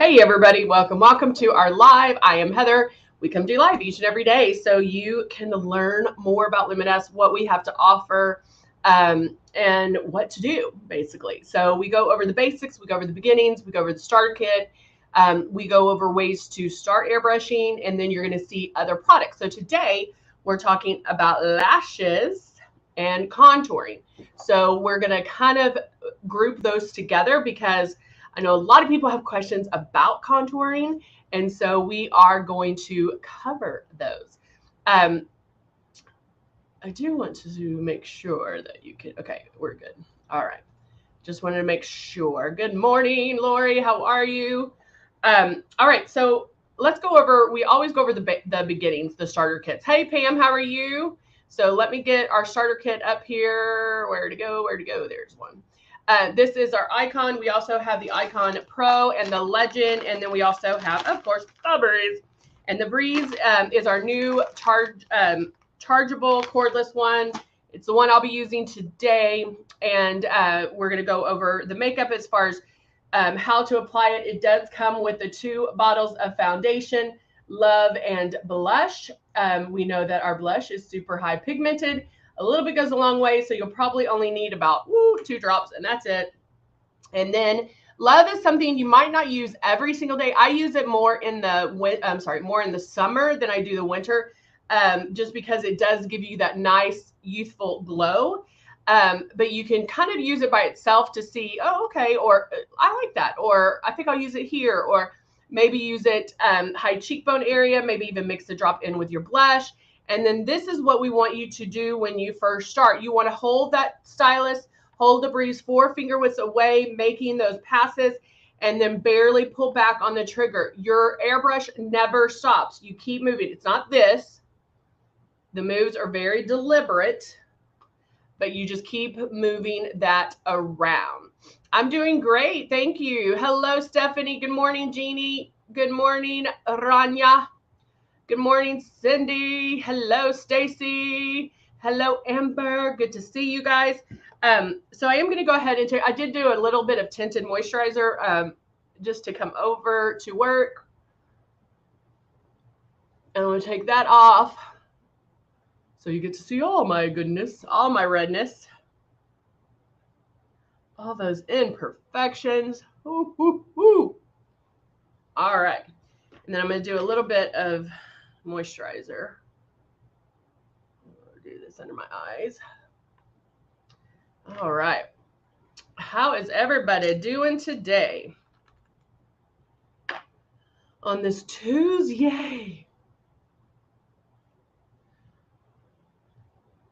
Hey everybody, welcome to our live. I am Heather. We come do live each and every day so you can learn more about LUMINESS, what we have to offer, and what to do, basically. So we go over the basics, we go over the beginnings, we go over the starter kit, we go over ways to start airbrushing, and then you're going to see other products. So today we're talking about lashes and contouring. So we're going to kind of group those together because I know a lot of people have questions about contouring, and so we are going to cover those. I do want to make sure that you can, okay, we're good. All right. Just wanted to make sure. Good morning, Lori. How are you? All right. So let's go over, we always go over the beginnings, the starter kits. Hey, Pam, how are you? So let me get our starter kit up here. Where to go? Where to go? There's one. This is our icon. We also have the icon Pro and the Legend, and then we also have, of course, the Breeze. And the Breeze is our new chargeable cordless one. It's the one I'll be using today, and we're going to go over the makeup as far as how to apply it. It does come with the 2 bottles of foundation, Love and Blush. We know that our blush is super high pigmented. A little bit goes a long way, so you'll probably only need about 2 drops, and that's it. And then Love is something you might not use every single day. I use it more in the more in the summer than I do the winter, just because it does give you that nice youthful glow. But you can kind of use it by itself to see, oh, okay, or I like that, or I think I'll use it here, or maybe use it high cheekbone area, maybe even mix the drop in with your blush. And then this is what we want you to do when you first start. You want to hold that stylus, hold the Breeze 4 finger widths away, making those passes, and then barely pull back on the trigger. Your airbrush never stops. You keep moving. It's not this. The moves are very deliberate, but you just keep moving that around. I'm doing great. Thank you. Hello, Stephanie. Good morning, Jeannie. Good morning, Rania. Good morning, Cindy. Hello, Stacy. Hello, Amber. Good to see you guys. So I am going to go ahead and I did do a little bit of tinted moisturizer just to come over to work. And I'm going to take that off so you get to see all my goodness, all my redness, all those imperfections. Ooh, ooh, ooh. All right. And then I'm going to do a little bit of moisturizer. I'll do this under my eyes. All right. How is everybody doing today? On this Tuesday.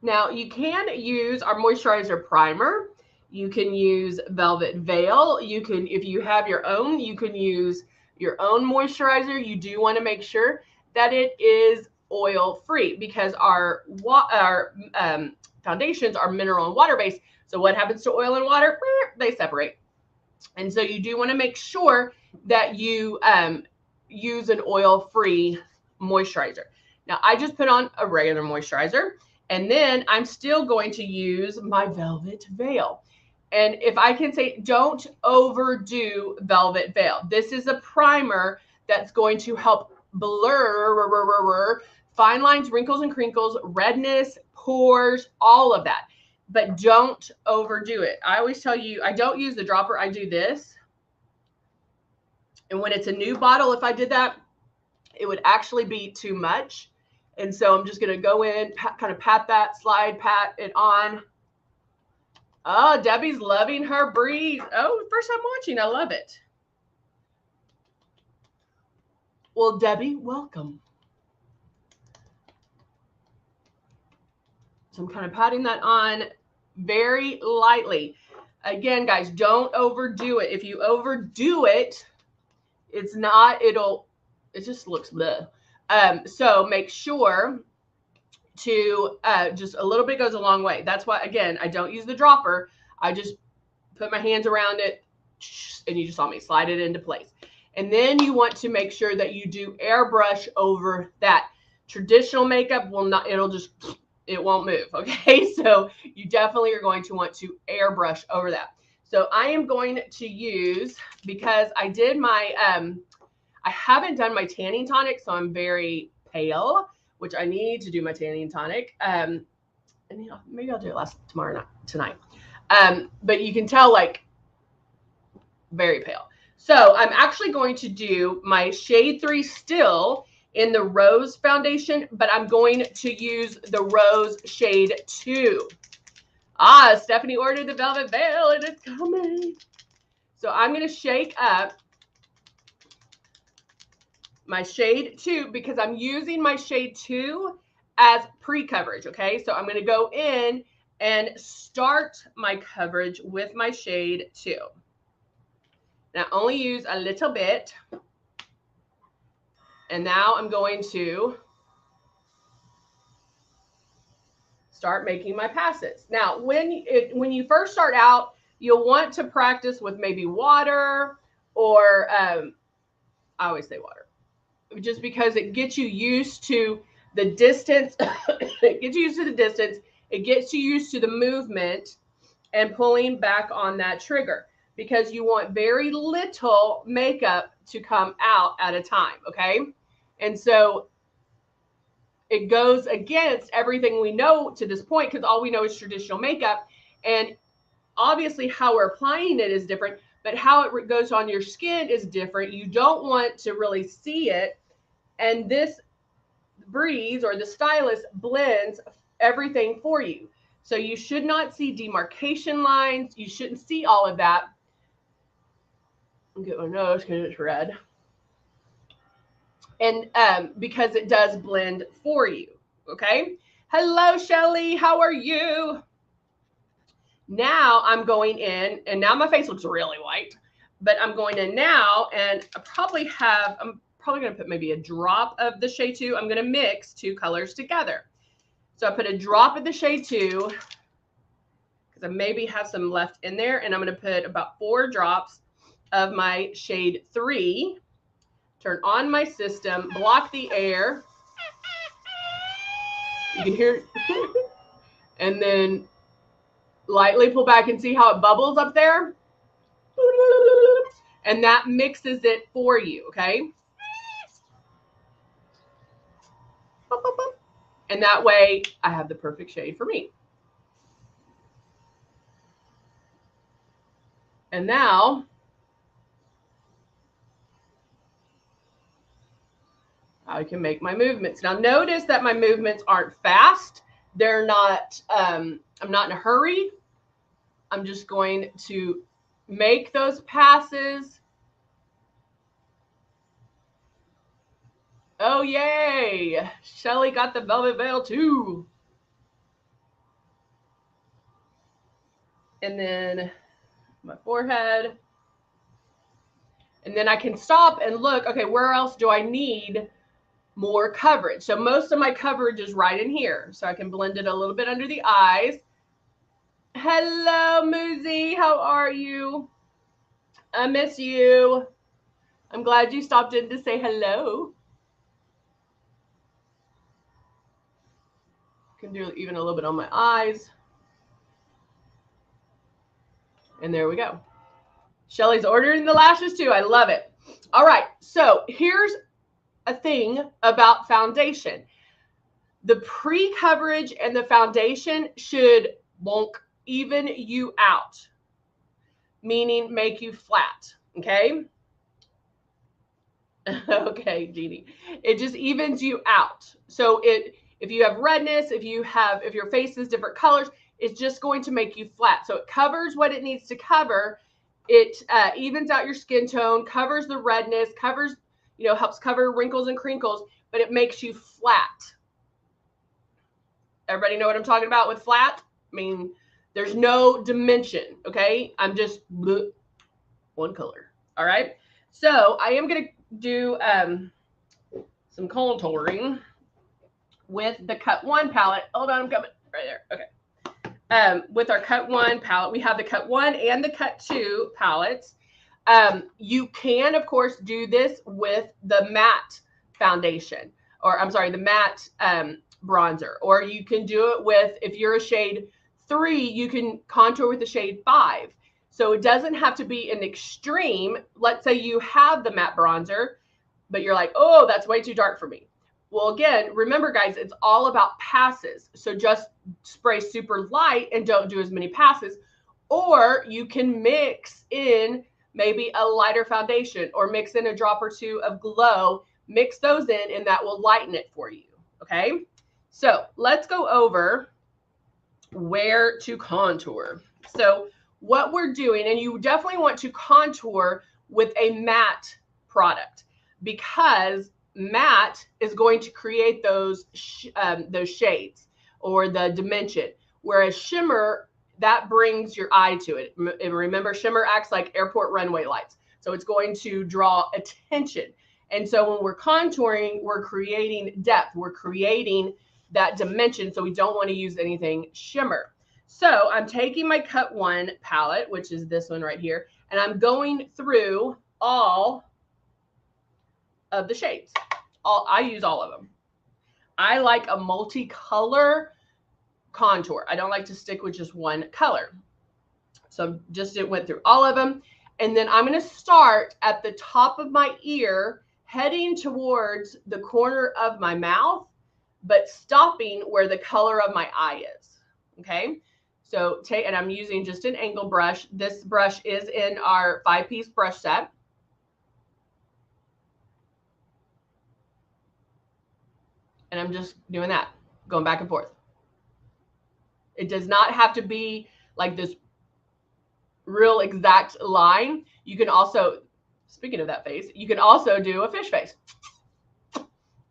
Now, you can use our moisturizer primer. You can use Velvet Veil. You can, if you have your own, you can use your own moisturizer. You do want to make sure that it is oil-free because our foundations are mineral and water-based. So what happens to oil and water? They separate. And so you do want to make sure that you use an oil-free moisturizer. Now, I just put on a regular moisturizer, and then I'm still going to use my Velvet Veil. And if I can say, don't overdo Velvet Veil. This is a primer that's going to help blur fine lines, wrinkles and crinkles, redness, pores, all of that. But don't overdo it. I always tell you, I don't use the dropper. I do this. And when it's a new bottle, if I did that, it would actually be too much. And so I'm just going to go in, kind of pat it on. Oh, Debbie's loving her Breeze. Oh, first time watching. I love it. Well, Debbie, welcome. So I'm kind of patting that on very lightly. Again, guys, don't overdo it. If you overdo it, it's not, it just looks bleh. So make sure to just a little bit goes a long way. That's why, again, I don't use the dropper. I just put my hands around it, and you just saw me slide it into place. And then you want to make sure that you do airbrush over that. Traditional makeup will not, it won't move. Okay. So you definitely are going to want to airbrush over that. So I am going to use, because I did my, I haven't done my tanning tonic, so I'm very pale, which I need to do my tanning tonic. And you know, maybe I'll do it tonight. But you can tell, like, very pale. So I'm actually going to do my shade 3 still in the Rose foundation, but I'm going to use the Rose shade 2. Ah, Stephanie ordered the Velvet Veil and it's coming. So I'm going to shake up my shade 2 because I'm using my shade 2 as pre-coverage, okay? So I'm going to go in and start my coverage with my shade 2. Now only use a little bit. And now I'm going to start making my passes. Now, when you first start out, you'll want to practice with maybe water or I always say water, just because it gets you used to the distance. It gets you used to the distance. It gets you used to the movement and pulling back on that trigger, because you want very little makeup to come out at a time, okay? And so it goes against everything we know to this point, because all we know is traditional makeup. And obviously how we're applying it is different, but how it goes on your skin is different. You don't want to really see it. And this breeze, or the stylus, blends everything for you. So you should not see demarcation lines. You shouldn't see all of that. I'll get my nose because it's red. And because it does blend for you, okay? Hello, Shelly, how are you? Now I'm going in, and now my face looks really white, but I'm going in now, and I'm probably going to put maybe a drop of the shade 2. I'm going to mix 2 colors together. So I put a drop of the shade 2, because I maybe have some left in there, and I'm going to put about 4 drops of my shade 3. Turn on my system, block the air. You can hear it. And then lightly pull back and see how it bubbles up there. And that mixes it for you, okay? And that way I have the perfect shade for me. And now I can make my movements. Now notice that my movements aren't fast. They're not, I'm not in a hurry. I'm just going to make those passes. Oh, yay. Shelly got the Velvet Veil too. And then my forehead. And then I can stop and look, okay, where else do I need more coverage? So most of my coverage is right in here. So I can blend it a little bit under the eyes. Hello, Muzi. How are you? I miss you. I'm glad you stopped in to say hello. Can do even a little bit on my eyes. And there we go. Shelly's ordering the lashes too. I love it. All right. So here's a thing about foundation. The pre-coverage and the foundation should even you out, meaning make you flat. Okay. Okay, Jeannie. It just evens you out. So if you have redness, if your face is different colors, it's just going to make you flat. So it covers what it needs to cover. It evens out your skin tone, covers the redness, covers, helps cover wrinkles and crinkles, but it makes you flat. Everybody know what I'm talking about with flat? I mean, there's no dimension, okay? I'm just one color, all right? So I am going to do some contouring with the Cut 1 palette. Hold on, I'm coming. Right there. Okay. With our Cut 1 palette, we have the Cut 1 and the Cut 2 palettes. You can, of course, do this with the matte foundation, or I'm sorry, the matte bronzer, or you can do it with, if you're a shade 3, you can contour with the shade 5. So it doesn't have to be an extreme. Let's say you have the matte bronzer, but you're like, oh, that's way too dark for me. Well, again, remember guys, it's all about passes. So just spray super light and don't do as many passes. Or you can mix in maybe a lighter foundation or mix in a drop or two of glow. Mix those in and that will lighten it for you. Okay. So let's go over where to contour. So what we're doing, and you definitely want to contour with a matte product, because matte is going to create those shades or the dimension, whereas shimmer, that brings your eye to it. And remember, shimmer acts like airport runway lights, so it's going to draw attention. And so when we're contouring, we're creating depth, we're creating that dimension, so we don't want to use anything shimmer. So I'm taking my Cut 1 palette, which is this one right here, and I'm going through all of the shades. I use all of them. I like a multicolor contour. I don't like to stick with just one color. So just went through all of them. And then I'm going to start at the top of my ear, heading towards the corner of my mouth, but stopping where the color of my eye is. Okay. So and I'm using just an angle brush. This brush is in our 5-piece brush set. And I'm just doing that, going back and forth. It does not have to be like this real exact line. You can also, speaking of that face, you can also do a fish face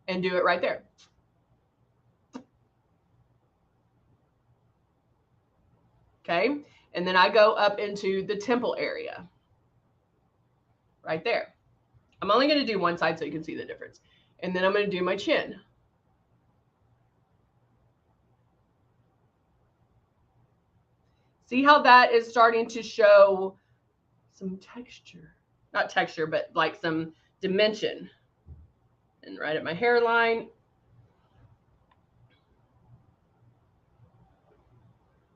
and do it right there. Okay. And then I go up into the temple area right there. I'm only going to do one side so you can see the difference. And then I'm going to do my chin. See how that is starting to show some texture, not texture, but like some dimension. And right at my hairline.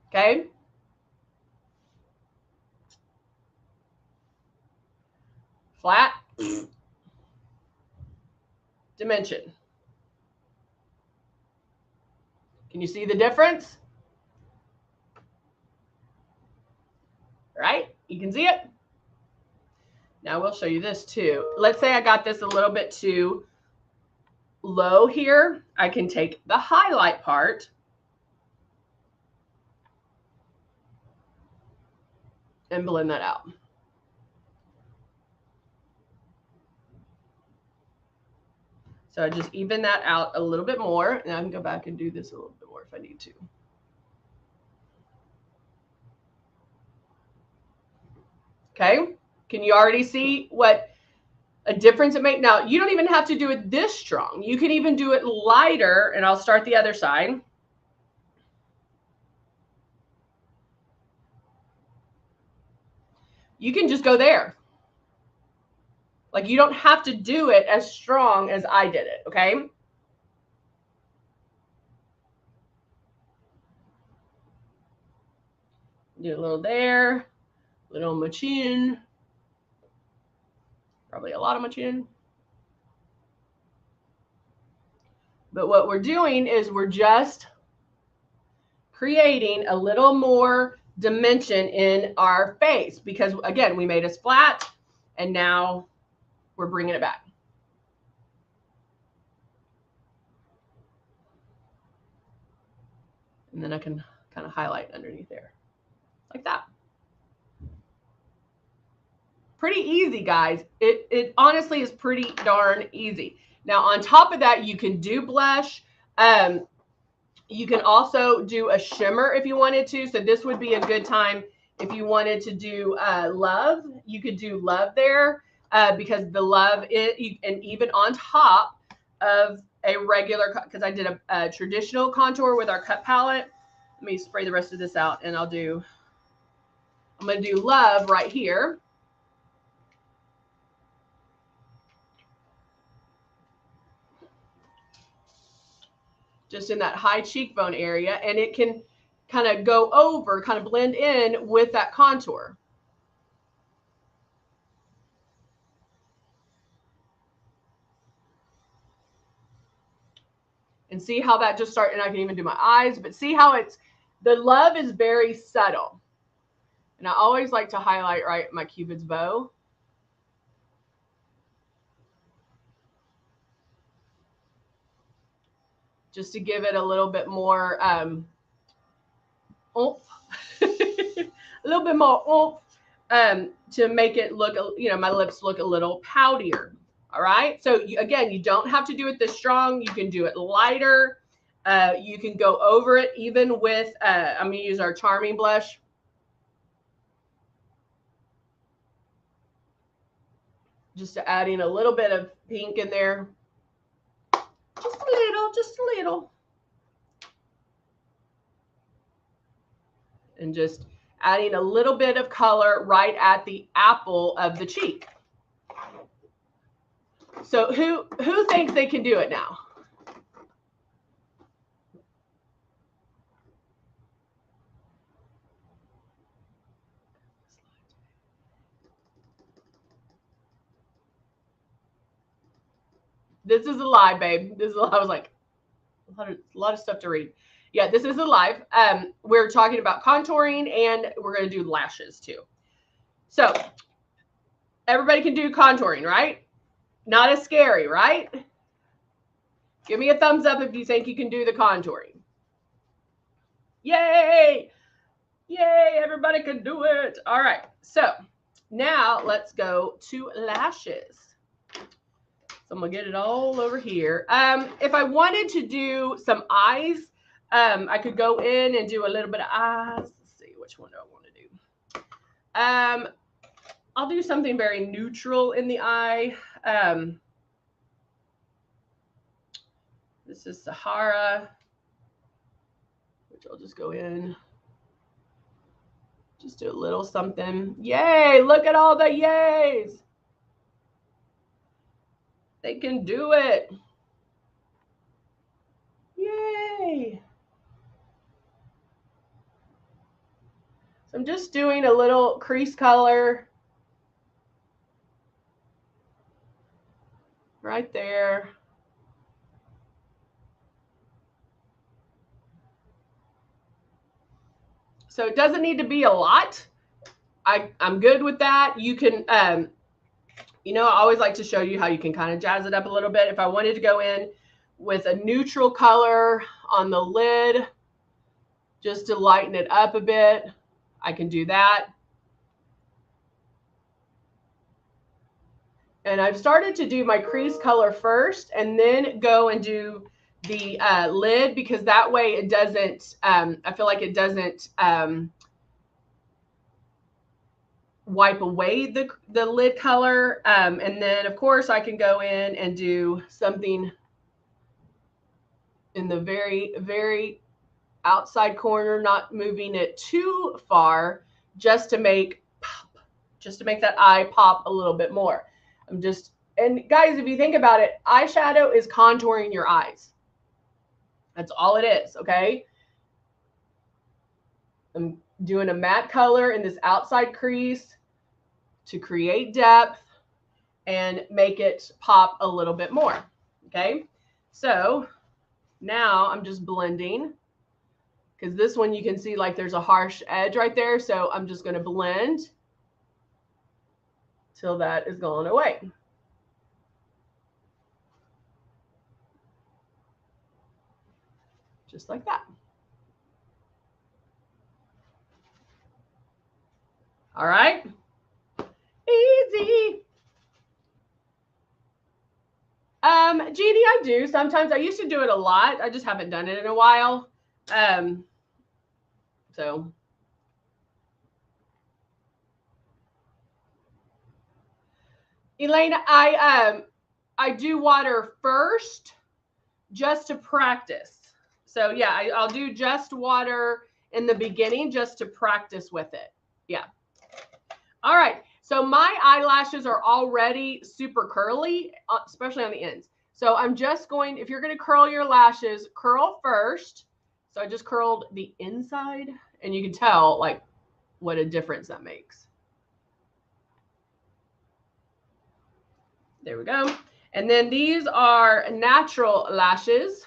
Okay. Flat. Dimension. Can you see the difference? Right? You can see it. Now we'll show you this too. Let's say I got this a little bit too low here. I can take the highlight part and blend that out. So I just even that out a little bit more, and I can go back and do this a little bit more if I need to. Okay, can you already see what a difference it makes? Now, you don't even have to do it this strong. You can even do it lighter, and I'll start the other side. You can just go there. Like, you don't have to do it as strong as I did it, okay? Do a little there, a little on my chin. Probably a lot on my chin. But what we're doing is we're just creating a little more dimension in our face, because again, we made us flat and now we're bringing it back. And then I can kind of highlight underneath there like that. Pretty easy, guys. It honestly is pretty darn easy. Now, on top of that, you can do blush. You can also do a shimmer if you wanted to. So this would be a good time if you wanted to do Love. You could do Love there because the Love, and even on top of a regular, because I did a traditional contour with our cut palette. Let me spray the rest of this out, and I'm going to do Love right here. Just in that high cheekbone area, and it can kind of go over, kind of blend in with that contour. And see how that just started, and I can even do my eyes, but see how the love is very subtle. And I always like to highlight right my Cupid's bow. Just to give it a little bit more oomph. A little bit more oomph, to make it look, my lips look a little poutier. All right. So again, you don't have to do it this strong. You can do it lighter. You can go over it even with, I'm going to use our Charming blush. Just to add in a little bit of pink in there. Just a little. And just adding a little bit of color right at the apple of the cheek. So who thinks they can do it now? This is a lie, babe. I was like, a lot of stuff to read. Yeah, this is a live. We're talking about contouring, and we're going to do lashes too. So everybody can do contouring, right? Not as scary, right? Give me a thumbs up if you think you can do the contouring. Yay! Yay, everybody can do it. All right, so now let's go to lashes. So I'm gonna get it all over here. If I wanted to do some eyes, I could go in and do a little bit of eyes. Let's see, which one do I want to do? I'll do something very neutral in the eye. This is Sahara, which I'll just go in. Just do a little something. Yay, look at all the yays. They can do it. Yay. So I'm just doing a little crease color right there. So it doesn't need to be a lot. I'm good with that. You can, I always like to show you how you can kind of jazz it up a little bit. If I wanted to go in with a neutral color on the lid, just to lighten it up a bit, I can do that. And I've started to do my crease color first and then go and do the lid, because that way it doesn't, I feel like it doesn't wipe away the lid color. And then of course I can go in and do something in the very, very outside corner, not moving it too far, just to make that eye pop a little bit more. And guys, if you think about it, eyeshadow is contouring your eyes. That's all it is, okay? I'm doing a matte color in this outside crease to create depth and make it pop a little bit more, okay? So now I'm just blending, because this one you can see like there's a harsh edge right there. So I'm just going to blend till that is gone away. Just like that. All right. Easy. Jeannie, I do. Sometimes I used to do it a lot. I just haven't done it in a while. So Elena, I do water first just to practice. So yeah, I'll do just water in the beginning just to practice with it. Yeah. All right. So my eyelashes are already super curly, especially on the ends. So I'm just going, if you're going to curl your lashes, curl first. So I just curled the inside, and you can tell like what a difference that makes. There we go. And then these are natural lashes.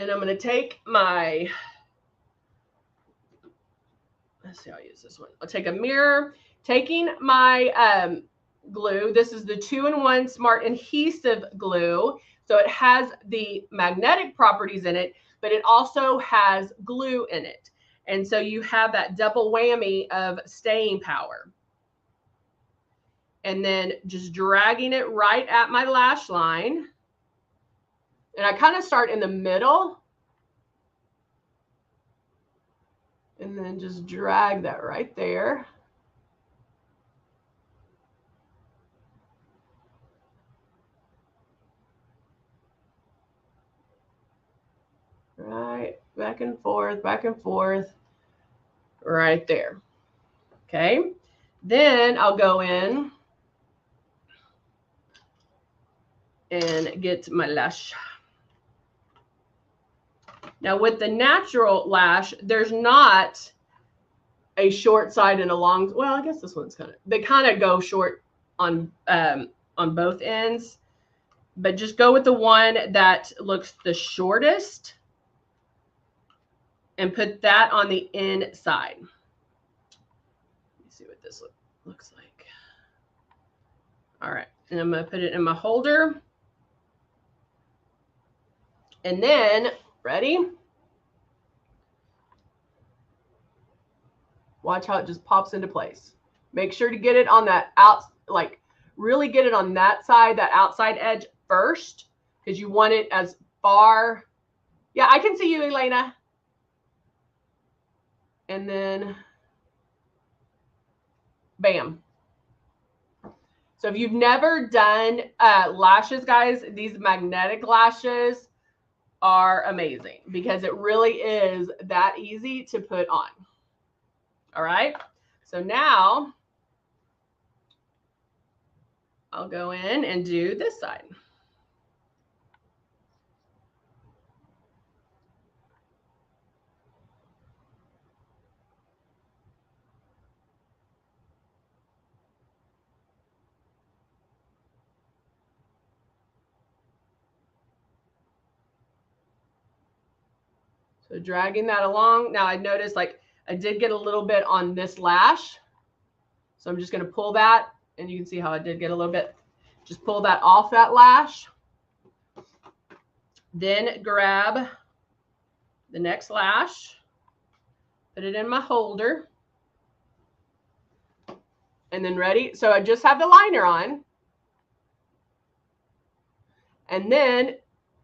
And I'm going to take my, let's see how I use this one. I'll take a mirror, taking my glue. This is the 2-in-1 Smart Adhesive Glue. So it has the magnetic properties in it, but it also has glue in it. And so you have that double whammy of staying power. And then just dragging it right at my lash line. And I kind of start in the middle. And then just drag that right there. Right, back and forth, right there. Okay, then I'll go in and get my lash. Now with the natural lash, there's not a short side and a long, well, I guess this one's they kind of go short on both ends, but just go with the one that looks the shortest and put that on the inside. Let me see what this looks like. All right, and I'm going to put it in my holder. And then, ready? Watch how it just pops into place. Make sure to get it on that really get it on that side, that outside edge first, because you want it as far. Yeah, I can see you, Elena. And then, bam. So if you've never done lashes, guys, these magnetic lashes are amazing because it really is that easy to put on. All right. So now I'll go in and do this side. So dragging that along. Now I noticed like I did get a little bit on this lash. So I'm just going to pull that, and you can see how I did get a little bit. Just pull that off that lash. Then grab the next lash, put it in my holder, and then ready. So I just have the liner on. And then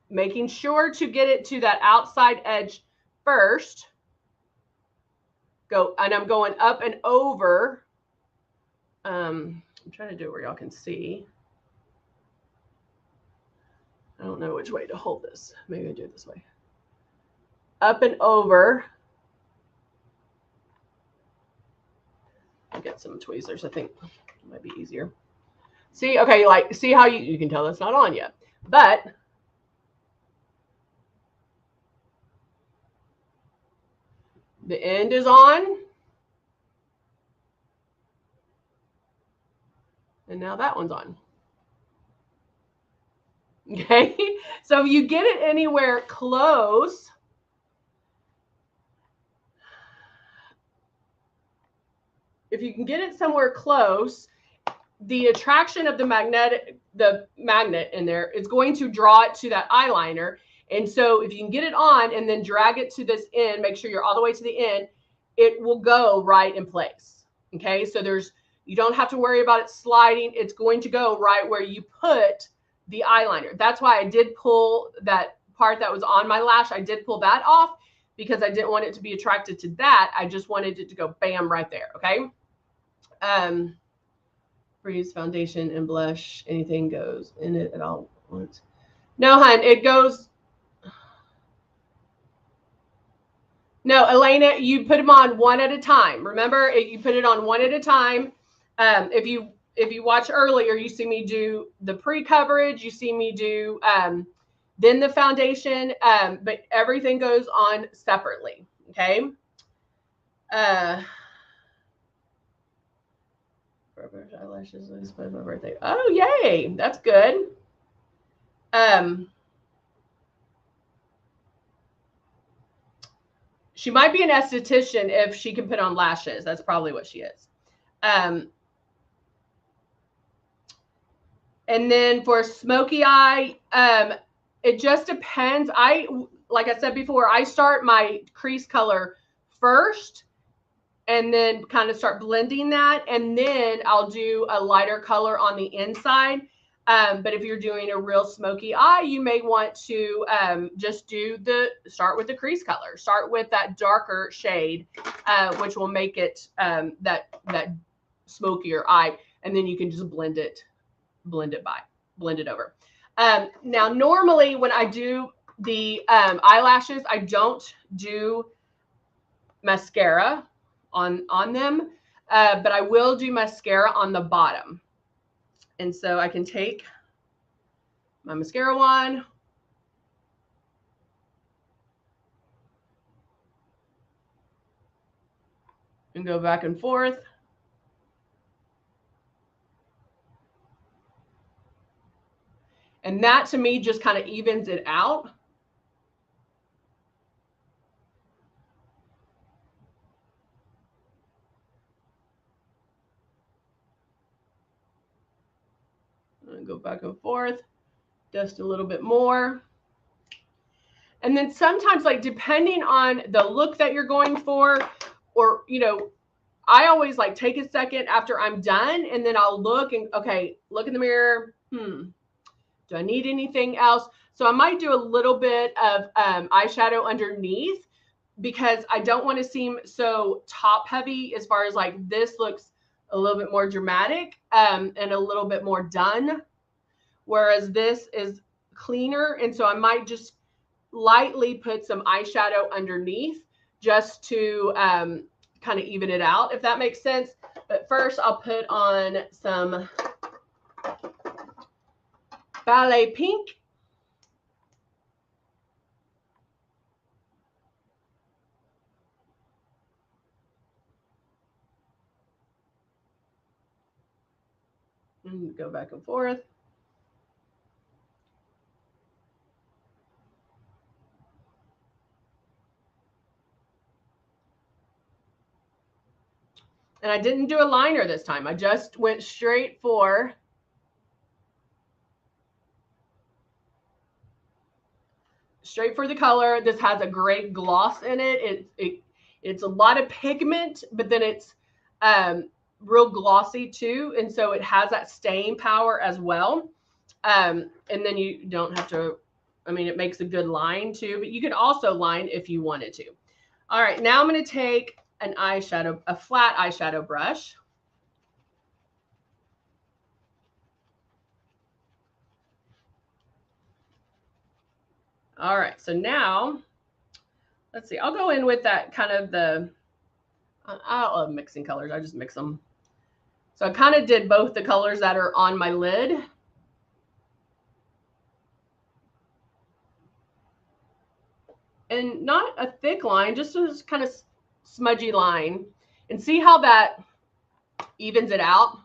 making sure to get it to that outside edge first. And I'm going up and over. I'm trying to do it where y'all can see. I don't know which way to hold this. Maybe I do it this way. Up and over. I'll get some tweezers. I think it might be easier. See, okay, like see how you can tell that's not on yet. But the end is on. And now that one's on. Okay, so if you get it anywhere close, if you can get it somewhere close, the attraction of the magnet in there is going to draw it to that eyeliner. And so if you can get it on and then drag it to this end, make sure you're all the way to the end, it will go right in place. Okay, so you don't have to worry about it sliding. It's going to go right where you put the eyeliner. That's why I did pull that part that was on my lash. I did pull that off because I didn't want it to be attracted to that. I just wanted it to go bam right there. Okay. Freeze, foundation, and blush. Anything goes in it at all once. No, hun, it goes. No, Elena, you put them on one at a time. Remember, you put it on one at a time. If you watch earlier, you see me do the pre-coverage. You see me do then the foundation, but everything goes on separately. Okay. Eyelashes by my birthday. Oh, yay! That's good. She might be an esthetician if she can put on lashes. That's probably what she is. And then for Smokey Eye, it just depends. Like I said before, I start my crease color first and then kind of start blending that. And then I'll do a lighter color on the inside. But if you're doing a real smoky eye, you may want to just start with the crease color. Start with that darker shade, which will make it that smokier eye. And then you can just blend it over. Now, normally when I do the eyelashes, I don't do mascara on them, but I will do mascara on the bottom. And so I can take my mascara wand, and go back and forth. And that to me just kind of evens it out. Go back and forth, just a little bit more. And then sometimes, like, depending on the look that you're going for, or, you know, I always like take a second after I'm done and then I'll look and, okay, look in the mirror. Do I need anything else? So I might do a little bit of eyeshadow underneath because I don't want to seem so top heavy as far as like this looks a little bit more dramatic and a little bit more done. Whereas this is cleaner. And so I might just lightly put some eyeshadow underneath just to kind of even it out, if that makes sense. But first I'll put on some Ballet Pink. And go back and forth. And I didn't do a liner this time. I just went straight for the color. This has a great gloss in it. It's a lot of pigment, but then it's real glossy too. And so it has that staying power as well. And then you don't have to, I mean, it makes a good line too, but you can also line if you wanted to. All right, now I'm going to take an eyeshadow, a flat eyeshadow brush. All right, so now let's see. I'll go in with that kind of I love mixing colors. I just mix them. So I kind of did both the colors that are on my lid. And not a thick line, just a kind of smudgy line. And see how that evens it out?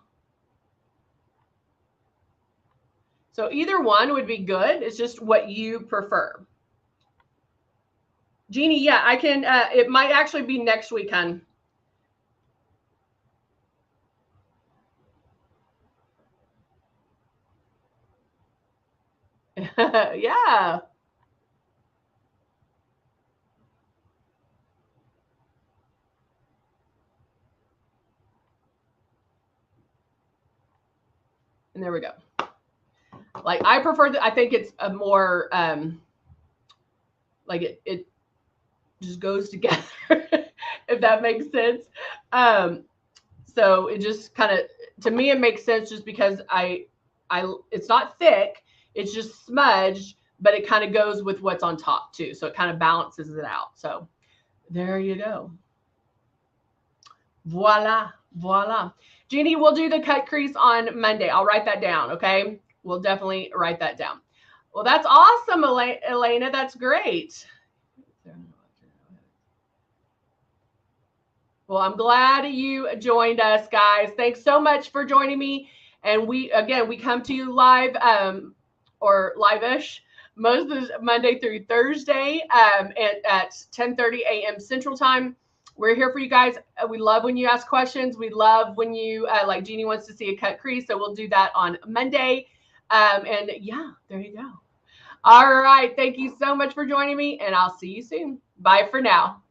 So either one would be good. It's just what you prefer. Jeannie, yeah, I can. It might actually be next week, hon. Yeah. And there we go. Like I prefer I think it's a more like it just goes together, if that makes sense. So it just kind of, to me, it makes sense just because it's not thick, it's just smudged, but it kind of goes with what's on top too. So it kind of balances it out. So there you go. Voila, voila. Jeannie, we'll do the cut crease on Monday. I'll write that down, okay? We'll definitely write that down. Well, that's awesome, Elena. That's great. Well, I'm glad you joined us, guys. Thanks so much for joining me. And we come to you live or live-ish most of the Monday through Thursday at 10:30 a.m. Central Time. We're here for you guys. We love when you ask questions. We love when you, like Jeannie wants to see a cut crease. So we'll do that on Monday. And yeah, there you go. All right. Thank you so much for joining me, and I'll see you soon. Bye for now.